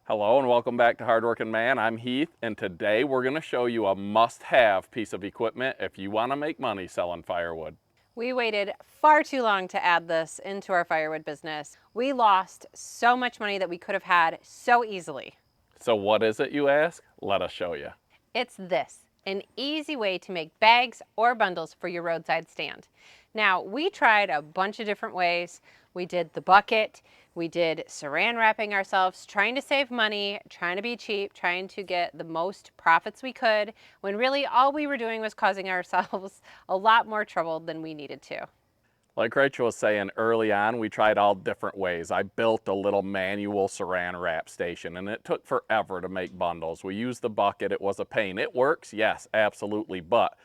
Hello and welcome back to Hardworking Man. I'm Heath, and today we're going to show you a must-have piece of equipment if you want to make money selling firewood. We waited far too long to add this into our firewood business. We lost so much money that we could have had so easily. So what is it, you ask? Let us show you. It's this, an easy way to make bags or bundles for your roadside stand. Now, we tried a bunch of different ways. We did the bucket, we did saran wrapping ourselves, trying to save money, trying to be cheap, trying to get the most profits we could, when really all we were doing was causing ourselves a lot more trouble than we needed to. Like Rachel was saying early on, we tried all different ways. I built a little manual saran wrap station, and it took forever to make bundles. We used the bucket. It was a pain. It works, yes, absolutely, but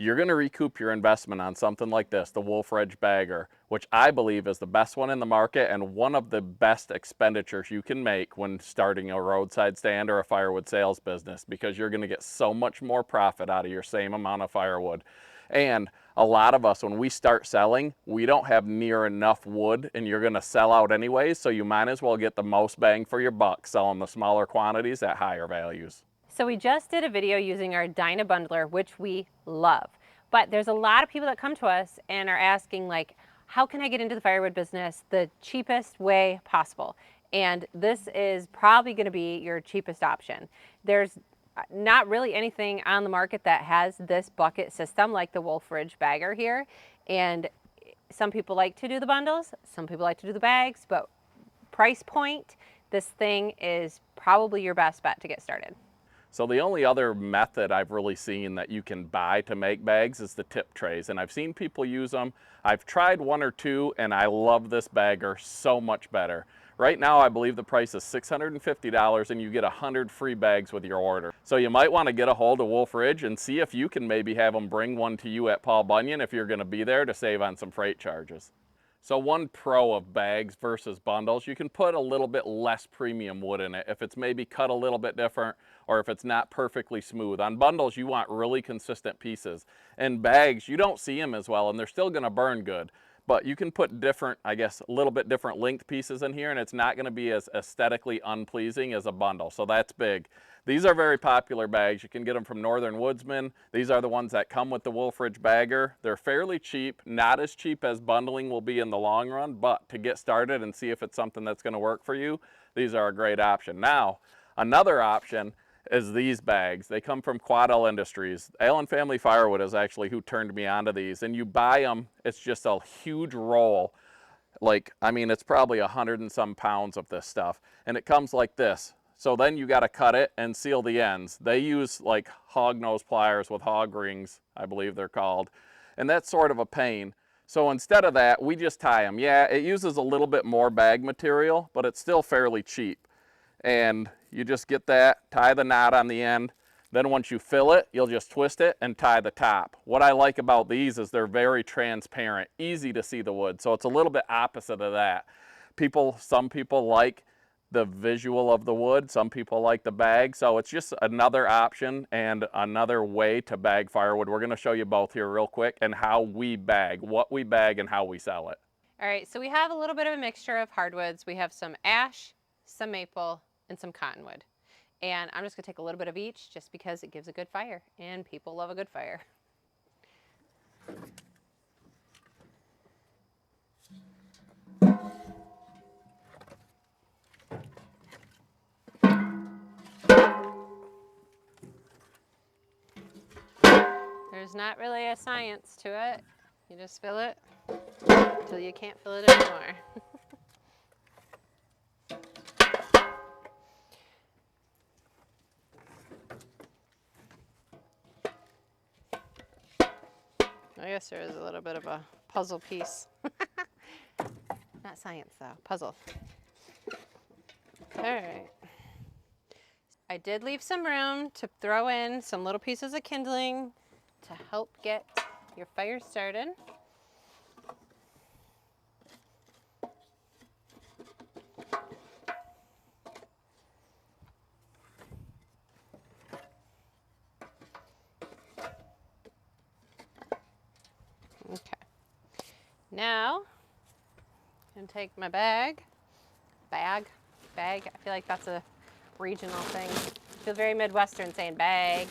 you're going to recoup your investment on something like this, the Wolfe Ridge bagger, which I believe is the best one in the market and one of the best expenditures you can make when starting a roadside stand or a firewood sales business, because you're going to get so much more profit out of your same amount of firewood. And a lot of us, when we start selling, we don't have near enough wood, and you're going to sell out anyways, so you might as well get the most bang for your buck selling the smaller quantities at higher values. So we just did a video using our Dyna bundler, which we love. But there's a lot of people that come to us and are asking, like, how can I get into the firewood business the cheapest way possible? And this is probably going to be your cheapest option. There's not really anything on the market that has this bucket system like the Wolfe Ridge bagger here. And some people like to do the bundles, some people like to do the bags, but price point, this thing is probably your best bet to get started. So the only other method I've really seen that you can buy to make bags is the tip trays, and I've seen people use them. I've tried one or two, and I love this bagger so much better. Right now, I believe the price is $650, and you get 100 free bags with your order. So you might want to get a hold of Wolfe Ridge and see if you can maybe have them bring one to you at Paul Bunyan if you're going to be there, to save on some freight charges. So one pro of bags versus bundles, you can put a little bit less premium wood in it if it's maybe cut a little bit different or if it's not perfectly smooth. On bundles, you want really consistent pieces. In bags, you don't see them as well, and they're still going to burn good. But you can put different, I guess, a little bit different length pieces in here, and it's not going to be as aesthetically unpleasing as a bundle. So that's big. These are very popular bags. You can get them from Northern Woodsman. These are the ones that come with the Wolfe Ridge bagger. They're fairly cheap, not as cheap as bundling will be in the long run, but to get started and see if it's something that's going to work for you, these are a great option. Now, another option is these bags. They come from Quadell Industries. Allen Family Firewood is actually who turned me onto these, and you buy them, it's just a huge roll. Like, I mean, it's probably 100 and some pounds of this stuff, and it comes like this. So then you got to cut it and seal the ends. They use like hog nose pliers with hog rings, I believe they're called, and that's sort of a pain. So instead of that, we just tie them. Yeah, it uses a little bit more bag material, but it's still fairly cheap. And you just get that, tie the knot on the end. Then once you fill it, you'll just twist it and tie the top. What I like about these is they're very transparent, easy to see the wood. So it's a little bit opposite of that. Some people like the visual of the wood, some people like the bag. So it's just another option and another way to bag firewood. We're going to show you both here real quick and how we bag, what we bag and how we sell it. All right, so we have a little bit of a mixture of hardwoods. We have some ash, some maple, and some cottonwood. And I'm just gonna take a little bit of each just because it gives a good fire, and people love a good fire. There's not really a science to it. You just fill it until you can't fill it anymore. I guess there is a little bit of a puzzle piece. Not science though, puzzle. All right. I did leave some room to throw in some little pieces of kindling to help get your fire started. Okay. Now, I'm gonna take my bag. I feel like that's a regional thing. Feel very Midwestern saying bag.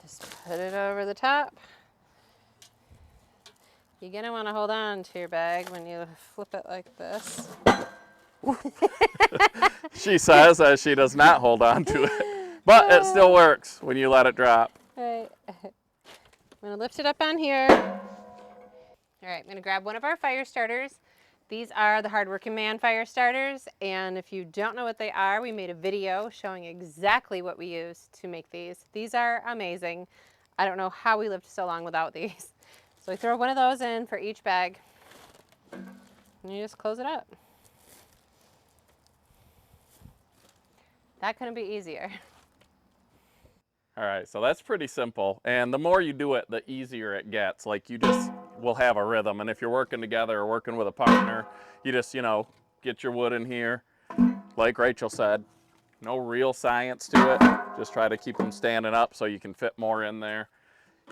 Just put it over the top. You're gonna want to hold on to your bag when you flip it like this. She says as she does not hold on to it, but it still works when you let it drop. All right. I'm gonna lift it up on here. All right, I'm gonna grab one of our fire starters. These are the Hard Working Man fire starters, and if you don't know what they are, we made a video showing exactly what we use to make these. These are amazing. I don't know how we lived so long without these. So we throw one of those in for each bag, and you just close it up. That couldn't be easier. All right, so that's pretty simple. And the more you do it, the easier it gets. Like you just will have a rhythm. And if you're working together or working with a partner, you just, get your wood in here. Like Rachel said, no real science to it. Just try to keep them standing up so you can fit more in there.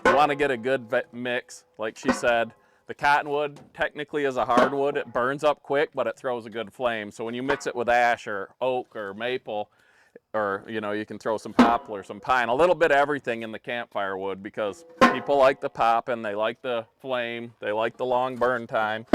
You want to get a good mix, like she said. The cottonwood technically is a hardwood. It burns up quick, but it throws a good flame. So when you mix it with ash or oak or maple, or you can throw some poplar, some pine, a little bit of everything in the campfire wood, because people like the pop and they like the flame, they like the long burn time.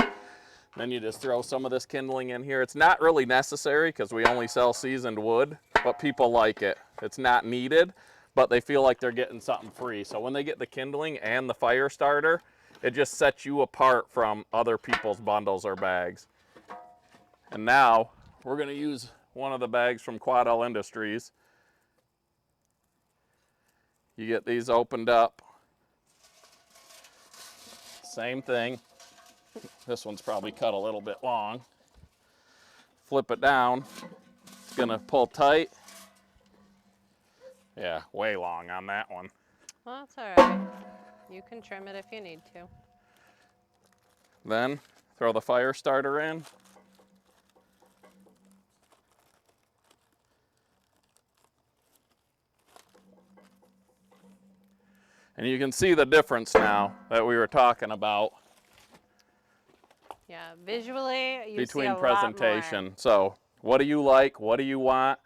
Then you just throw some of this kindling in here. It's not really necessary because we only sell seasoned wood, but people like it. It's not needed, but they feel like they're getting something free. So when they get the kindling and the fire starter, it just sets you apart from other people's bundles or bags. And now we're going to use one of the bags from Quadell Industries. You get these opened up. Same thing. This one's probably cut a little bit long. Flip it down. It's gonna pull tight. Yeah, way long on that one. Well, that's all right. You can trim it if you need to. Then throw the fire starter in. And you can see the difference now that we were talking about. Yeah, visually you between see a presentation. lot more. So what do you like? What do you want?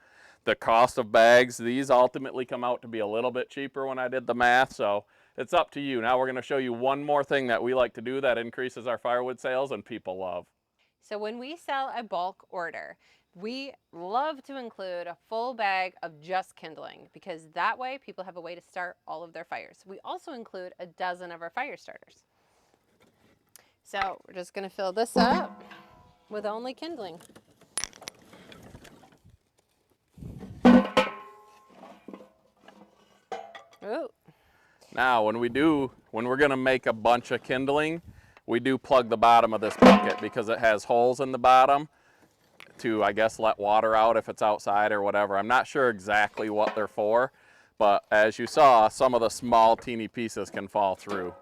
The cost of bags, these ultimately come out to be a little bit cheaper when I did the math, so it's up to you. Now we're going to show you one more thing that we like to do that increases our firewood sales and people love. So when we sell a bulk order, we love to include a full bag of just kindling, because that way people have a way to start all of their fires. We also include a dozen of our fire starters. So we're just going to fill this up with only kindling. Ooh. Now when we're going to make a bunch of kindling, we do plug the bottom of this bucket because it has holes in the bottom to, I guess, let water out if it's outside or whatever. I'm not sure exactly what they're for, but as you saw, some of the small teeny pieces can fall through.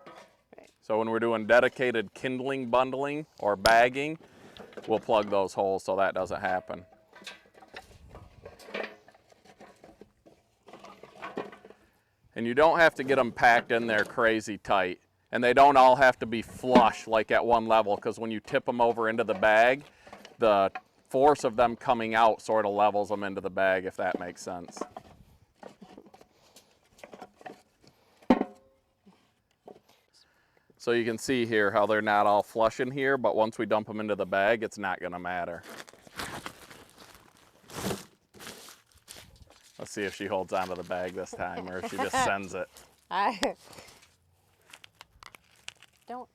So when we're doing dedicated kindling bundling or bagging, we'll plug those holes so that doesn't happen. And you don't have to get them packed in there crazy tight. And they don't all have to be flush like at one level, because when you tip them over into the bag, the force of them coming out sort of levels them into the bag, if that makes sense. So you can see here how they're not all flush in here, but once we dump them into the bag, it's not going to matter. Let's see if she holds onto the bag this time or if she just sends it. I don't.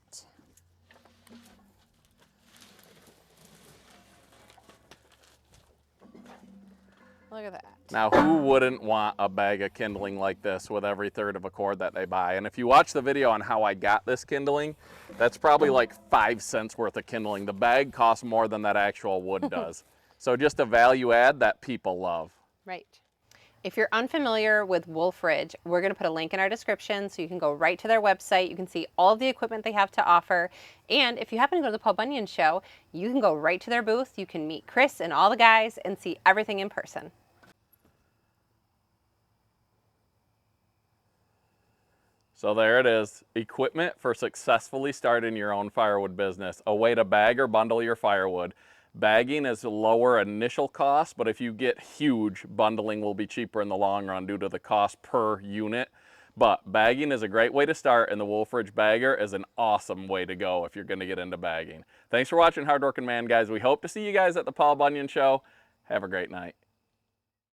Look at that. Now, who wouldn't want a bag of kindling like this with every third of a cord that they buy? And if you watch the video on how I got this kindling, that's probably like 5 cents worth of kindling. The bag costs more than that actual wood does. So just a value add that people love. Right. If you're unfamiliar with Wolfe Ridge, we're going to put a link in our description so you can go right to their website. You can see all of the equipment they have to offer. And if you happen to go to the Paul Bunyan show, you can go right to their booth. You can meet Chris and all the guys and see everything in person. So there it is, equipment for successfully starting your own firewood business, a way to bag or bundle your firewood. Bagging is a lower initial cost, but if you get huge, bundling will be cheaper in the long run due to the cost per unit. But bagging is a great way to start, and the Wolfe Ridge bagger is an awesome way to go if you're going to get into bagging. Thanks for watching Hardworking Man, guys. We hope to see you guys at the Paul Bunyan Show. Have a great night.